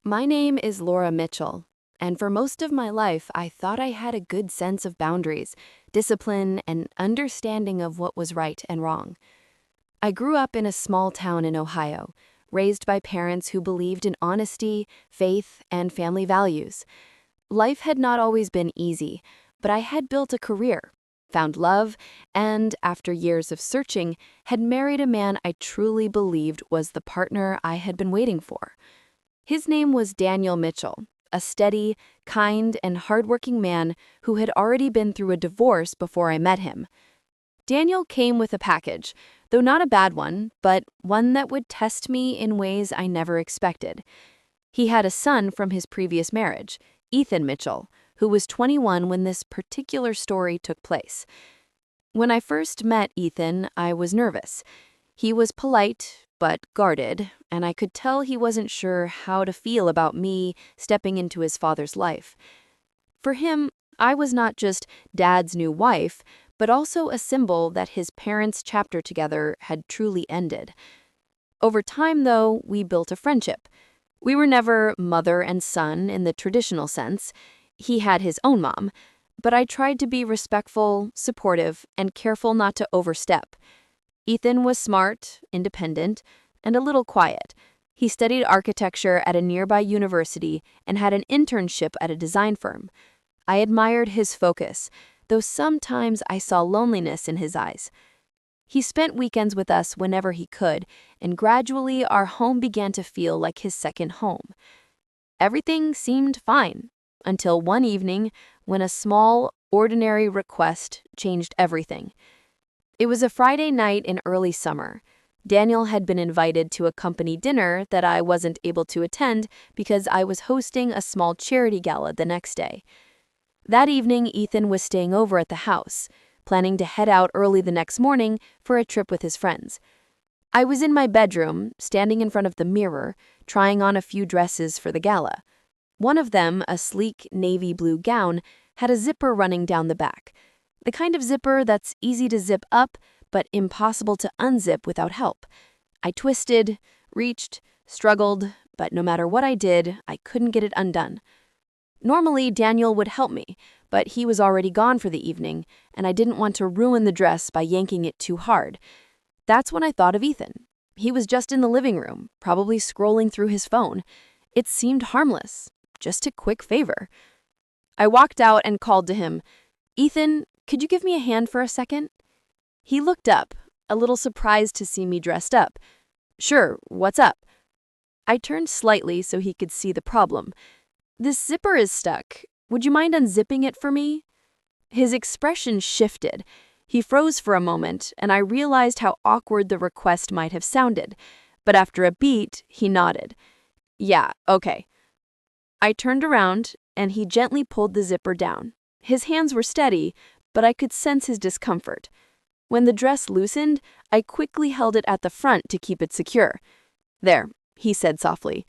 My name is Laura Mitchell, and for most of my life, I thought I had a good sense of boundaries, discipline, and understanding of what was right and wrong. I grew up in a small town in Ohio, raised by parents who believed in honesty, faith, and family values. Life had not always been easy, but I had built a career, found love, and, after years of searching, had married a man I truly believed was the partner I had been waiting for. His name was Daniel Mitchell, a steady, kind, and hardworking man who had already been through a divorce before I met him. Daniel came with a package, though not a bad one, but one that would test me in ways I never expected. He had a son from his previous marriage, Ethan Mitchell, who was 21 when this particular story took place. When I first met Ethan, I was nervous. He was polite, but guarded, and I could tell he wasn't sure how to feel about me stepping into his father's life. For him, I was not just Dad's new wife, but also a symbol that his parents' chapter together had truly ended. Over time, though, we built a friendship. We were never mother and son in the traditional sense. He had his own mom, but I tried to be respectful, supportive, and careful not to overstep. Ethan was smart, independent, and a little quiet. He studied architecture at a nearby university and had an internship at a design firm. I admired his focus, though sometimes I saw loneliness in his eyes. He spent weekends with us whenever he could, and gradually our home began to feel like his second home. Everything seemed fine, until one evening when a small, ordinary request changed everything. It was a Friday night in early summer. Daniel had been invited to a company dinner that I wasn't able to attend because I was hosting a small charity gala the next day. That evening, Ethan was staying over at the house, planning to head out early the next morning for a trip with his friends. I was in my bedroom, standing in front of the mirror, trying on a few dresses for the gala. One of them, a sleek navy blue gown, had a zipper running down the back. The kind of zipper that's easy to zip up, but impossible to unzip without help. I twisted, reached, struggled, but no matter what I did, I couldn't get it undone. Normally, Daniel would help me, but he was already gone for the evening, and I didn't want to ruin the dress by yanking it too hard. That's when I thought of Ethan. He was just in the living room, probably scrolling through his phone. It seemed harmless, just a quick favor. I walked out and called to him, "Ethan, could you give me a hand for a second?" He looked up, a little surprised to see me dressed up. "Sure, what's up?" I turned slightly so he could see the problem. "This zipper is stuck. Would you mind unzipping it for me?" His expression shifted. He froze for a moment, and I realized how awkward the request might have sounded. But after a beat, he nodded. "Yeah, okay." I turned around, and he gently pulled the zipper down. His hands were steady, but I could sense his discomfort. When the dress loosened, I quickly held it at the front to keep it secure. "There," he said softly.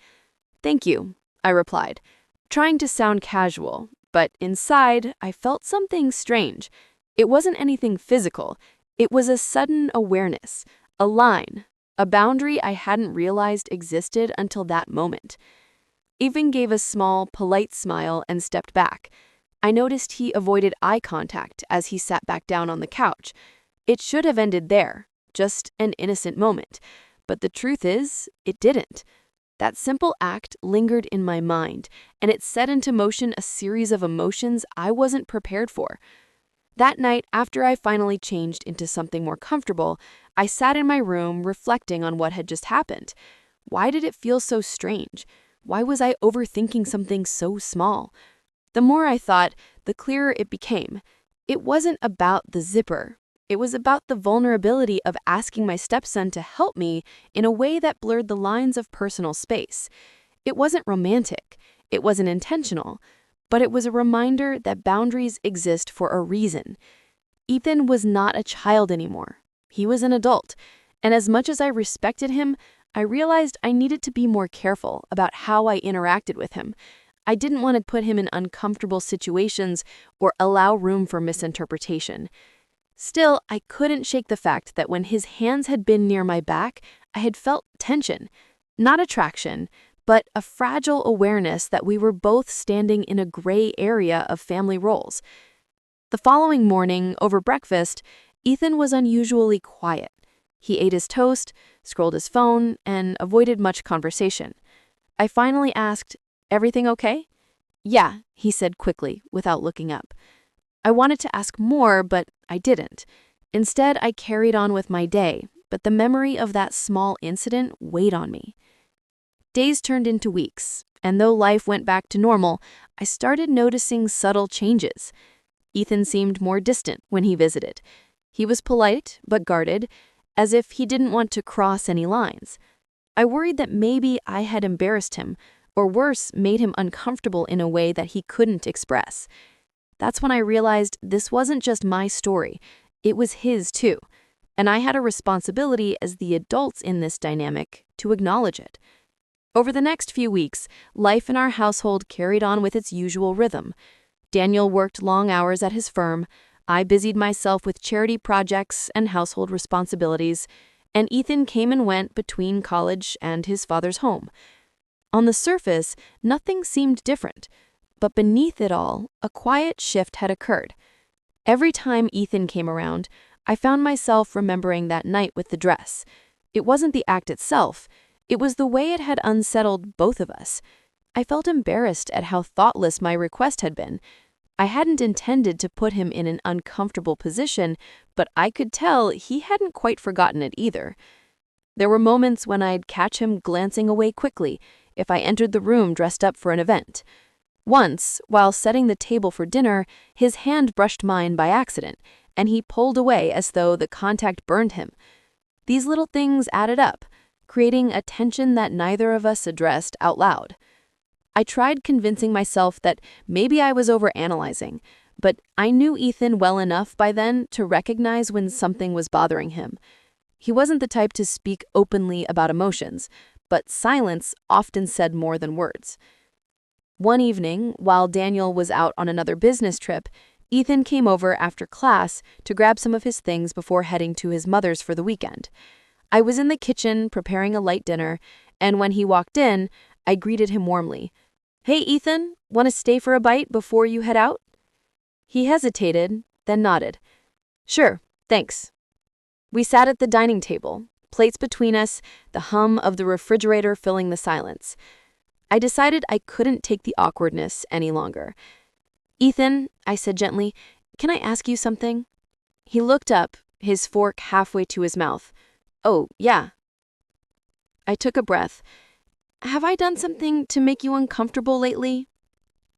"Thank you," I replied, trying to sound casual, but inside I felt something strange. It wasn't anything physical. It was a sudden awareness, a line, a boundary I hadn't realized existed until that moment. Ethan gave a small, polite smile and stepped back. I noticed he avoided eye contact as he sat back down on the couch. It should have ended there, just an innocent moment. But the truth is, it didn't. That simple act lingered in my mind, and it set into motion a series of emotions I wasn't prepared for. That night, after I finally changed into something more comfortable, I sat in my room reflecting on what had just happened. Why did it feel so strange? Why was I overthinking something so small? The more I thought, the clearer it became. It wasn't about the zipper. It was about the vulnerability of asking my stepson to help me in a way that blurred the lines of personal space. It wasn't romantic. It wasn't intentional. But it was a reminder that boundaries exist for a reason. Ethan was not a child anymore. He was an adult. And as much as I respected him, I realized I needed to be more careful about how I interacted with him. I didn't want to put him in uncomfortable situations or allow room for misinterpretation. Still, I couldn't shake the fact that when his hands had been near my back, I had felt tension. Not attraction, but a fragile awareness that we were both standing in a gray area of family roles. The following morning, over breakfast, Ethan was unusually quiet. He ate his toast, scrolled his phone, and avoided much conversation. I finally asked, "Everything okay?" "Yeah," he said quickly, without looking up. I wanted to ask more, but I didn't. Instead, I carried on with my day, but the memory of that small incident weighed on me. Days turned into weeks, and though life went back to normal, I started noticing subtle changes. Ethan seemed more distant when he visited. He was polite, but guarded, as if he didn't want to cross any lines. I worried that maybe I had embarrassed him, or worse, made him uncomfortable in a way that he couldn't express. That's when I realized this wasn't just my story, it was his too, and I had a responsibility as the adults in this dynamic to acknowledge it. Over the next few weeks, life in our household carried on with its usual rhythm. Daniel worked long hours at his firm, I busied myself with charity projects and household responsibilities, and Ethan came and went between college and his father's home. On the surface, nothing seemed different, but beneath it all, a quiet shift had occurred. Every time Ethan came around, I found myself remembering that night with the dress. It wasn't the act itself, it was the way it had unsettled both of us. I felt embarrassed at how thoughtless my request had been. I hadn't intended to put him in an uncomfortable position, but I could tell he hadn't quite forgotten it either. There were moments when I'd catch him glancing away quickly if I entered the room dressed up for an event. Once, while setting the table for dinner, his hand brushed mine by accident, and he pulled away as though the contact burned him. These little things added up, creating a tension that neither of us addressed out loud. I tried convincing myself that maybe I was overanalyzing, but I knew Ethan well enough by then to recognize when something was bothering him. He wasn't the type to speak openly about emotions, but silence often said more than words. One evening, while Daniel was out on another business trip, Ethan came over after class to grab some of his things before heading to his mother's for the weekend. I was in the kitchen preparing a light dinner, and when he walked in, I greeted him warmly. "Hey, Ethan, want to stay for a bite before you head out?" He hesitated, then nodded. "Sure, thanks." We sat at the dining table, plates between us, the hum of the refrigerator filling the silence. I decided I couldn't take the awkwardness any longer. "Ethan," I said gently, "can I ask you something?" He looked up, his fork halfway to his mouth. "Oh, yeah." I took a breath. "Have I done something to make you uncomfortable lately?"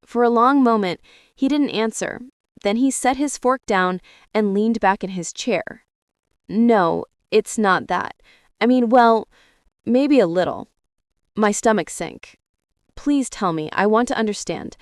For a long moment, he didn't answer. Then he set his fork down and leaned back in his chair. "No, it's not that. I mean, well, maybe a little." My stomach sank. "Please tell me, I want to understand.